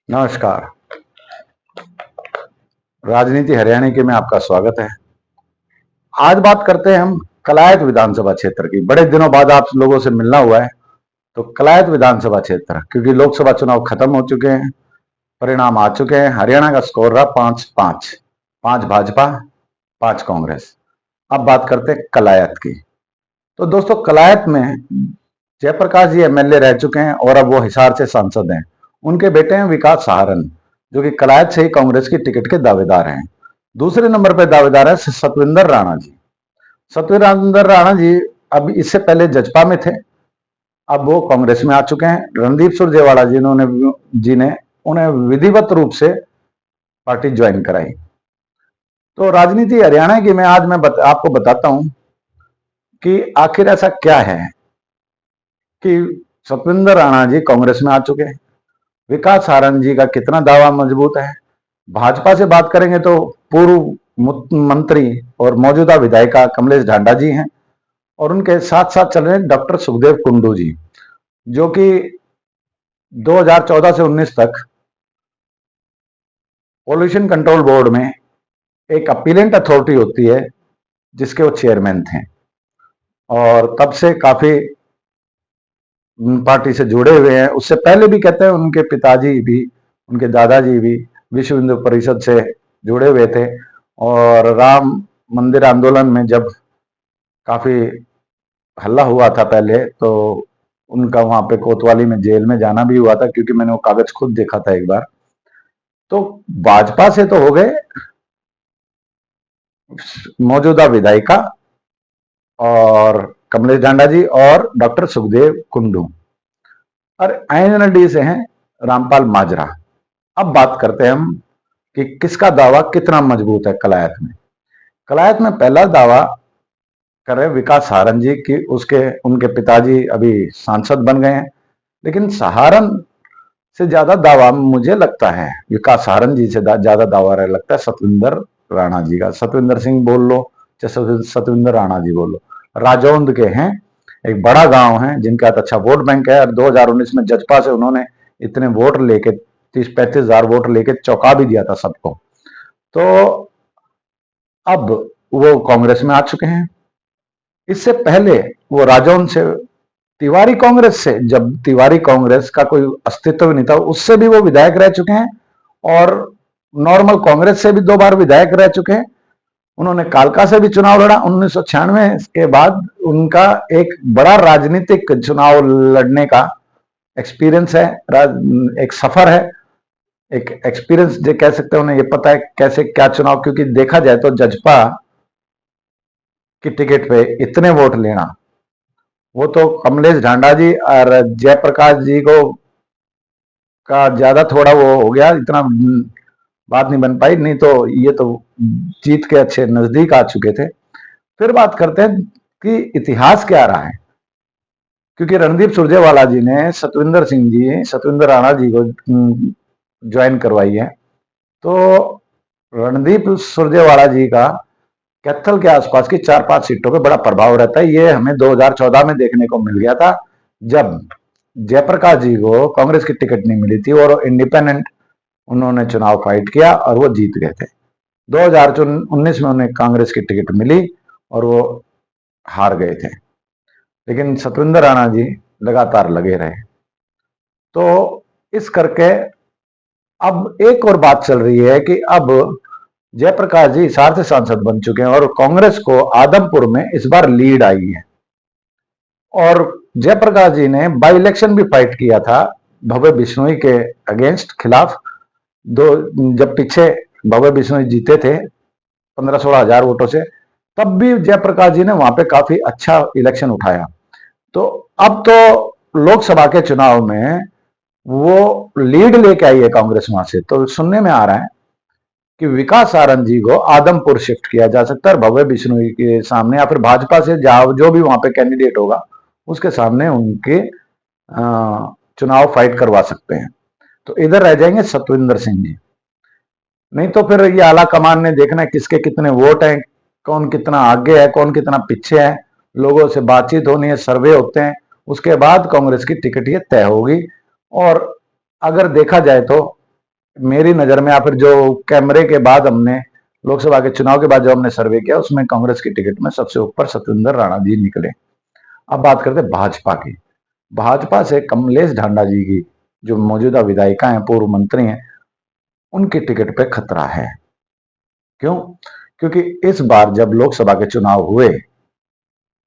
नमस्कार। राजनीति हरियाणा के में आपका स्वागत है। आज बात करते हैं हम कलायत विधानसभा क्षेत्र की। बड़े दिनों बाद आप लोगों से मिलना हुआ है, तो कलायत विधानसभा क्षेत्र, क्योंकि लोकसभा चुनाव खत्म हो चुके हैं, परिणाम आ चुके हैं। हरियाणा का स्कोर रहा 5-5, 5 भाजपा, 5 कांग्रेस। अब बात करते हैं कलायत की। तो दोस्तों, कलायत में जयप्रकाश जी एमएलए रह चुके हैं और अब वो हिसार से सांसद हैं। उनके बेटे हैं विकास सहारन, जो कि कलायत से ही कांग्रेस की टिकट के दावेदार हैं। दूसरे नंबर पर दावेदार है सतविंदर राणा जी। सतविंदर राणा जी अब इससे पहले जजपा में थे, अब वो कांग्रेस में आ चुके हैं। रणदीप सुरजेवाला जी ने उन्हें विधिवत रूप से पार्टी ज्वाइन कराई। तो राजनीति हरियाणा की मैं आज आपको बताता हूं कि आखिर ऐसा क्या है कि सतविंदर राणा जी कांग्रेस में आ चुके हैं। विकास सारंग जी का कितना दावा मजबूत है। भाजपा से बात करेंगे तो पूर्व मंत्री और मौजूदा विधायिका कमलेश ढांडा जी हैं, और उनके साथ साथ चल रहे हैं डॉक्टर सुखदेव कुंडू जी, जो कि 2014 से 19 तक पॉल्यूशन कंट्रोल बोर्ड में एक अपीलेंट अथॉरिटी होती है जिसके वो चेयरमैन थे, और तब से काफी पार्टी से जुड़े हुए हैं। उससे पहले भी कहते हैं उनके पिताजी भी, उनके दादाजी भी विश्व हिंदू परिषद से जुड़े हुए थे। और राम मंदिर आंदोलन में जब काफी हल्ला हुआ था पहले, तो उनका वहां पे कोतवाली में जेल में जाना भी हुआ था, क्योंकि मैंने वो कागज खुद देखा था एक बार। तो भाजपा से तो हो गए मौजूदा विधायिका और कमलेश ढांडा जी और डॉक्टर सुखदेव कुंडू, और आईएनएलडी से हैं रामपाल माजरा। अब बात करते हैं हम कि किसका दावा कितना मजबूत है कलायत में। कलायत में पहला दावा कर रहे विकास सहारन जी की, उसके उनके पिताजी अभी सांसद बन गए हैं। लेकिन सहारन से ज्यादा दावा मुझे लगता है, विकास सहारन जी से ज्यादा दावा लगता है सतविंदर राणा जी का। सतविंदर सिंह बोल लो चाहे सतविंदर राणा जी बोल लो, राजौंद के हैं, एक बड़ा गांव है जिनका अच्छा वोट बैंक है। और 2019 में जजपा से उन्होंने इतने वोट लेके 30-35 हजार वोट लेके चौंका भी दिया था सबको। तो अब वो कांग्रेस में आ चुके हैं। इससे पहले वो राजौंद से तिवारी कांग्रेस से, जब तिवारी कांग्रेस का कोई अस्तित्व नहीं था, उससे भी वो विधायक रह चुके हैं। और नॉर्मल कांग्रेस से भी 2 बार विधायक रह चुके हैं। उन्होंने कालका से भी चुनाव लड़ा 1996 के बाद। उनका एक बड़ा राजनीतिक चुनाव लड़ने का एक्सपीरियंस है, एक सफर है, एक एक्सपीरियंस जो कह सकते हैं। उन्हें ये पता है कैसे क्या चुनाव, क्योंकि देखा जाए तो जजपा की टिकट पे इतने वोट लेना, वो तो कमलेश ढांडा जी और जयप्रकाश जी को का ज्यादा थोड़ा वो हो गया, इतना बात नहीं बन पाई। नहीं तो ये तो जीत के अच्छे नजदीक आ चुके थे। फिर बात करते हैं कि इतिहास क्या रहा है, क्योंकि रणदीप सुरजेवाला जी ने सतविंदर राणा जी को ज्वाइन करवाई है। तो रणदीप सुरजेवाला जी का कैथल के आसपास की 4-5 सीटों पे बड़ा प्रभाव रहता है। ये हमें 2014 में देखने को मिल गया था, जब जयप्रकाश जी को कांग्रेस की टिकट नहीं मिली थी और इंडिपेंडेंट उन्होंने चुनाव फाइट किया और वो जीत गए थे। 2019 में उन्हें कांग्रेस की टिकट मिली और वो हार गए थे, लेकिन सतविंदर राणा जी लगातार लगे रहे। तो इस करके अब एक और बात चल रही है कि अब जयप्रकाश जी हिसार से सांसद बन चुके हैं और कांग्रेस को आदमपुर में इस बार लीड आई है। और जयप्रकाश जी ने बाई इलेक्शन भी फाइट किया था भव्य बिश्नोई के अगेंस्ट खिलाफ। जब पीछे भव्य बिश्नोई जीते थे 15-16 हजार वोटों से, तब भी जयप्रकाश जी ने वहां पे काफी अच्छा इलेक्शन उठाया। तो अब तो लोकसभा के चुनाव में वो लीड लेके आई है कांग्रेस वहां से। तो सुनने में आ रहा है कि विकास सारंग जी को आदमपुर शिफ्ट किया जा सकता है भव्य बिश्नोई के सामने, या फिर भाजपा से जो भी वहां पे कैंडिडेट होगा उसके सामने उनके चुनाव फाइट करवा सकते हैं। तो इधर रह जाएंगे सतविंदर सिंह जी। नहीं तो फिर ये आला कमान ने देखना है किसके कितने वोट हैं, कौन कितना आगे है, कौन कितना पीछे है। लोगों से बातचीत होनी है, सर्वे होते हैं, उसके बाद कांग्रेस की टिकट ये तय होगी। और अगर देखा जाए तो मेरी नजर में, या फिर जो कैमरे के बाद हमने लोकसभा के चुनाव के बाद जो हमने सर्वे किया, उसमें कांग्रेस की टिकट में सबसे ऊपर सत्येंद्र राणा जी निकले। अब बात करते हैं भाजपा की। भाजपा से कमलेश ढांडा जी की, जो मौजूदा विधायिका हैं, पूर्व मंत्री हैं, उनकी टिकट पे खतरा है। क्यों? क्योंकि इस बार जब लोकसभा के चुनाव हुए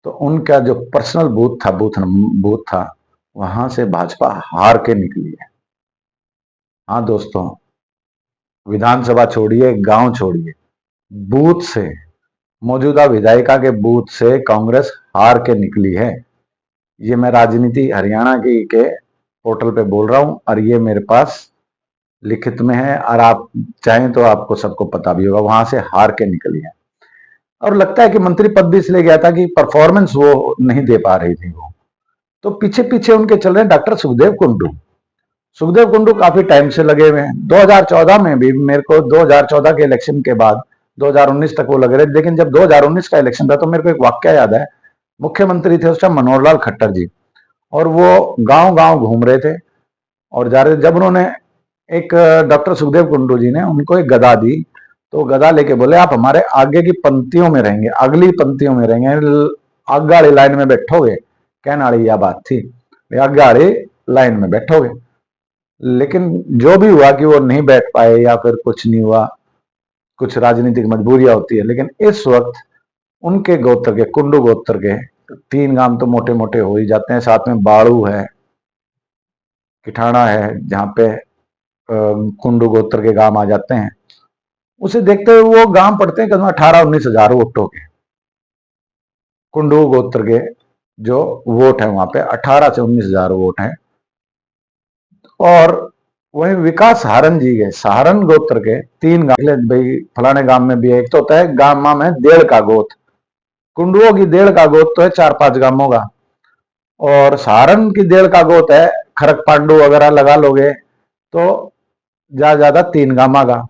तो उनका जो पर्सनल बूथ था, वहां से भाजपा हार के निकली है। हाँ दोस्तों, विधानसभा छोड़िए, गांव छोड़िए, बूथ से, मौजूदा विधायिका के बूथ से कांग्रेस हार के निकली है। ये मैं राजनीति हरियाणा की के पोर्टल पे बोल रहा हूं, और ये मेरे पास लिखित में है, और आप चाहें तो आपको सबको पता भी होगा, वहां से हार के निकली है। और लगता है कि मंत्री पद भी इसलिए गया था कि परफॉर्मेंस वो नहीं दे पा रही थी वो। तो पीछे पीछे उनके चल रहे हैं डॉक्टर सुखदेव कुंडू। सुखदेव कुंडू काफी टाइम से लगे हुए हैं। 2014 में भी मेरे को, 2014 के इलेक्शन के बाद 2019 तक वो लगे रहे, लेकिन जब 2019 का इलेक्शन था तो मेरे को एक वाक्य याद है। मुख्यमंत्री थे उस टाइम मनोहर लाल खट्टर जी, और वो गांव गांव घूम रहे थे और जा रहे थे। जब उन्होंने एक डॉक्टर सुखदेव कुंडू जी ने उनको एक गदा दी, तो गदा लेके बोले आप हमारे आगे की पंक्तियों में रहेंगे, अगली पंक्तियों में रहेंगे, आगे वाली लाइन में बैठोगे। कहने वाली यह बात थी, आगे वाली लाइन में बैठोगे। लेकिन जो भी हुआ कि वो नहीं बैठ पाए या फिर कुछ नहीं हुआ, कुछ राजनीतिक मजबूरियां होती है। लेकिन इस वक्त उनके गोत्र के, कुंडू गोत्र के 3 गांव तो मोटे मोटे हो ही जाते हैं, साथ में बाड़ू है, किठाना है, जहां पे कुंडू गोत्र के गांव आ जाते हैं। उसे देखते हुए वो गांव पड़ते हैं करीब 18-19 हजार वोटों के। कुंडू गोत्र के जो वोट है वहां पे 18 से 19 हजार वोट है। और वही विकास सहारन जी के, सहारन गोत्र के 3 गांव, भाई फलाने गांव में भी है। एक तो होता है गांव में डेढ़ का गोत, कुंडुओं की डेढ़ का गोत तो है 4-5 गांवों का, और सहारन की डेढ़ का गोत है, खरक पांडु वगैरह लगा लोगे तो ज्यादा ज्यादा 3 गांव का।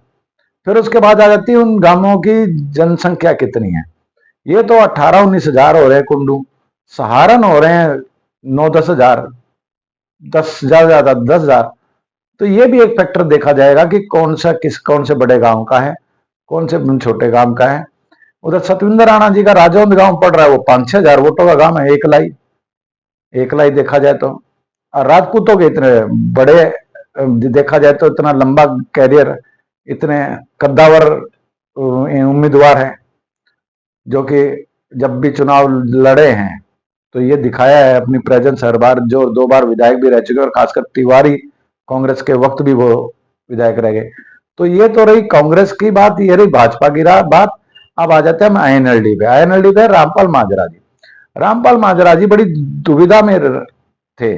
फिर उसके बाद आ जाती है उन गांवों की जनसंख्या कितनी है। ये तो 18-19 हजार हो रहे हैं कुंडू, सहारन हो रहे हैं 9-10 हजार, 10 ज्यादा 10 हजार। तो ये भी एक फैक्टर देखा जाएगा कि कौन से बड़े गांव का है, कौन से छोटे गांव का है। उधर सतविंदर राणा जी का राजौंद गांव पड़ रहा है, वो 5-6 हजार वोटों का गांव है, एक लाई देखा जाए तो। और राजपूतों के इतने बड़े, देखा जाए तो इतना लंबा कैरियर, इतने कद्दावर उम्मीदवार हैं, जो कि जब भी चुनाव लड़े हैं तो ये दिखाया है अपनी प्रेजेंस हर बार, जो 2 बार विधायक भी रह चुके, और खासकर तिवारी कांग्रेस के वक्त भी वो विधायक रह गए। तो ये तो रही कांग्रेस की बात, ये रही भाजपा की बात। अब आ जाते हैं हम आईएनएलडी पे। आईएनएलडी पे रामपाल माजरा जी। रामपाल माजरा जी बड़ी दुविधा में थे।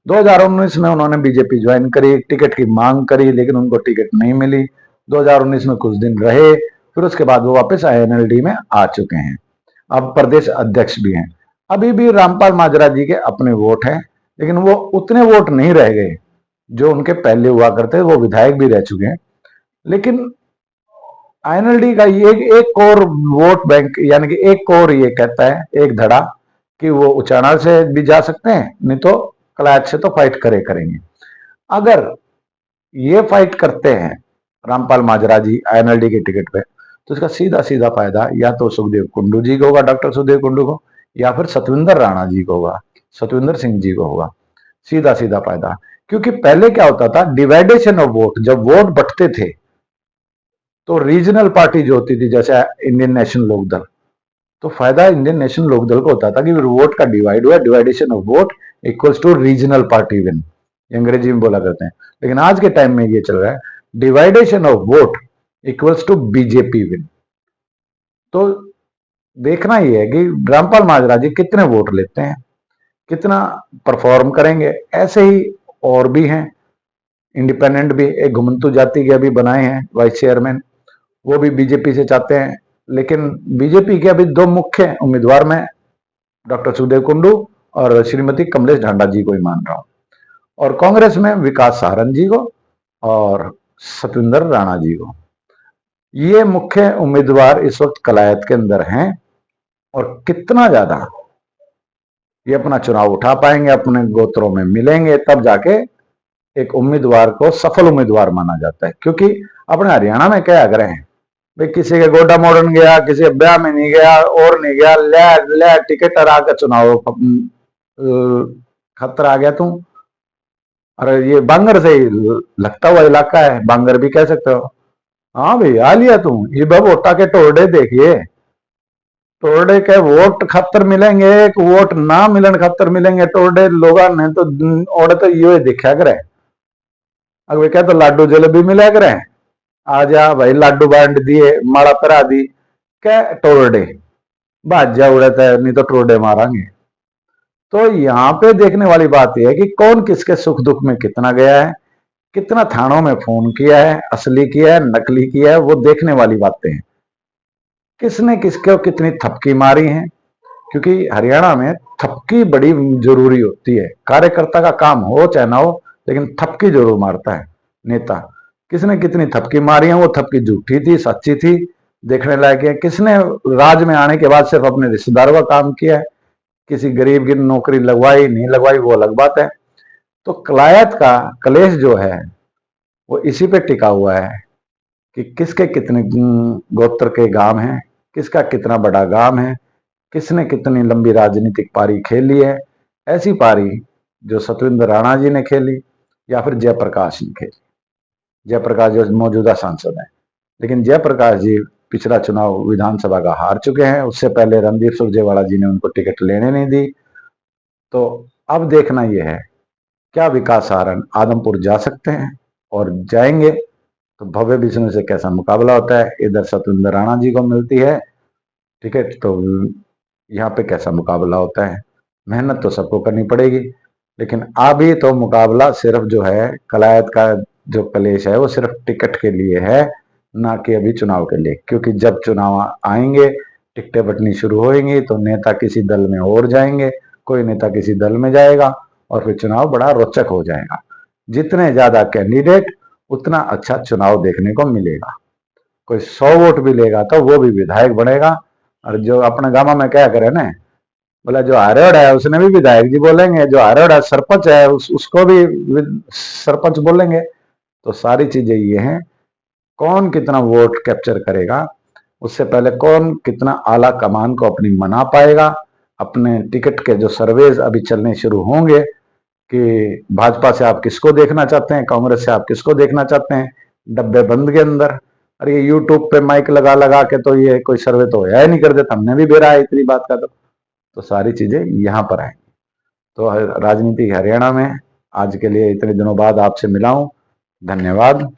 2019 में उन्होंने बीजेपी ज्वाइन करी, टिकट की मांग करी, लेकिन उनको टिकट नहीं मिली। 2019 में कुछ दिन रहे, फिर उसके बाद वो वापस आईएनएलडी में आ चुके हैं, अब प्रदेश अध्यक्ष भी हैं। अभी भी रामपाल माजरा जी के अपने वोट हैं, लेकिन वो उतने वोट नहीं रह गए जो उनके पहले हुआ करते, वो विधायक भी रह चुके हैं। लेकिन आईएनएलडी का ये एक कोर वोट बैंक, यानी कि एक कोर ये कहता है, एक धड़ा, कि वो उचाना से भी जा सकते हैं, नहीं तो कलायत से तो फाइट करेंगे। अगर ये फाइट करते हैं रामपाल माजरा जी आईएनएलडी के टिकट पे, तो इसका सीधा सीधा फायदा या तो सुखदेव कुंडू जी को होगा, डॉक्टर सुखदेव कुंडू को, या फिर सतविंदर राणा जी को होगा, सतविंदर सिंह जी को होगा। सीधा सीधा फायदा। क्योंकि पहले क्या होता था, डिवाइडेशन ऑफ वोट, जब वोट बंटते थे तो रीजनल पार्टी जो होती थी, जैसे इंडियन नेशनल लोकदल, तो फायदा इंडियन नेशनल लोकदल को होता था कि वोट का डिवाइड हुआ, divideation of vote equals to regional party win, अंग्रेजी में बोला करते हैं। लेकिन आज के टाइम में ये चल रहा है, divideation of vote equals to BJP win. तो देखना ये है कि रामपाल माजरा जी कितने वोट लेते हैं, कितना परफॉर्म करेंगे। ऐसे ही और भी हैं इंडिपेंडेंट भी, एक घुमंतु जाति के अभी बनाए हैं वाइस चेयरमैन, वो भी बीजेपी से चाहते हैं। लेकिन बीजेपी के अभी 2 मुख्य उम्मीदवार में डॉक्टर सुखदेव कुंडू और श्रीमती कमलेश ढांडा जी को ही मान रहा हूं, और कांग्रेस में विकास सहारन जी को और सतविंदर राणा जी को। ये मुख्य उम्मीदवार इस वक्त कलायत के अंदर हैं, और कितना ज्यादा ये अपना चुनाव उठा पाएंगे, अपने गोत्रों में मिलेंगे, तब जाके एक उम्मीदवार को सफल उम्मीदवार माना जाता है। क्योंकि अपने हरियाणा में क्या आग्रह है भाई, किसी के गोडा मोड़न गया, किसी ब्याह में नहीं गया और नहीं गया, ले ले टिकट हरा के चुनाव खतरा आ गया तू। अरे ये बांगर से ही लगता हुआ इलाका है, बांगर भी कह सकते हो। हाँ भाई आ लिया तू, ये बब वोटा के टोड़े देखिए, टोड़े के वोट खतर मिलेंगे, एक वोट ना मिलन खतर मिलेंगे टोड़े लोग ने तो ओड़े तो ये देखा करे। अगर क्या तो लाडू जलेबी मिला करे, आ जा भाई लाडू बांट दिए, माड़ा परा दी, क्या टोड़े भाज्या उड़ता है, नहीं तो टोड़े मारेंगे। तो यहाँ पे देखने वाली बात यह है कि कौन किसके सुख दुख में कितना गया है, कितना थानों में फोन किया है, असली किया है, नकली किया है, वो देखने वाली बातें हैं। किसने किसको कितनी थपकी मारी है, क्योंकि हरियाणा में थपकी बड़ी जरूरी होती है। कार्यकर्ता का काम हो चाहे ना हो, लेकिन थपकी जरूर मारता है नेता। किसने कितनी थपकी मारी है, वो थपकी झूठी थी सच्ची थी, देखने लायक है। किसने राज में आने के बाद सिर्फ अपने रिश्तेदारों का काम किया है, किसी गरीब की नौकरी लगवाई नहीं लगवाई वो अलग बात है। तो कलायत का कलेश जो है वो इसी पे टिका हुआ है कि किसके कितने गोत्र के गांव हैं, किसका कितना बड़ा गांव है, किसने कितनी लंबी राजनीतिक पारी खेली है। ऐसी पारी जो सतविंद्र राणा जी ने खेली या फिर जयप्रकाश ने खेली। जयप्रकाश जो मौजूदा सांसद हैं, लेकिन जयप्रकाश जी पिछला चुनाव विधानसभा का हार चुके हैं। उससे पहले रणदीप सुरजेवाला जी ने उनको टिकट लेने नहीं दी। तो अब देखना यह है क्या विकास सहारण आदमपुर जा सकते हैं, और जाएंगे तो भव्य विष्णु से कैसा मुकाबला होता है। इधर सतविंद्र राणा जी को मिलती है टिकट, तो यहाँ पे कैसा मुकाबला होता है। मेहनत तो सबको करनी पड़ेगी, लेकिन अभी तो मुकाबला सिर्फ जो है कलायत का जो कलेश है वो सिर्फ टिकट के लिए है, ना कि अभी चुनाव के लिए। क्योंकि जब चुनाव आएंगे, टिकटें बंटनी शुरू होंगी, तो नेता किसी दल में और जाएंगे, कोई नेता किसी दल में जाएगा, और फिर चुनाव बड़ा रोचक हो जाएगा। जितने ज्यादा कैंडिडेट उतना अच्छा चुनाव देखने को मिलेगा। कोई 100 वोट भी लेगा तो वो भी विधायक बनेगा। और जो अपने गांव में क्या करे ना, बोला जो हारेड़ है उसने भी विधायक जी बोलेंगे, जो हारेड़ है सरपंच है उसको भी सरपंच बोलेंगे। तो सारी चीजें ये हैं, कौन कितना वोट कैप्चर करेगा, उससे पहले कौन कितना आला कमान को अपनी मना पाएगा। अपने टिकट के जो सर्वेज अभी चलने शुरू होंगे कि भाजपा से आप किसको देखना चाहते हैं, कांग्रेस से आप किसको देखना चाहते हैं, डब्बे बंद के अंदर। अरे ये यूट्यूब पे माइक लगा लगा के तो ये कोई सर्वे तो होया ही नहीं कर देता, हमने भी बेरा है इतनी बात का। तो सारी चीजें यहाँ पर आएंगी। तो राजनीति हरियाणा में आज के लिए इतने दिनों बाद आपसे मिला हूं। धन्यवाद।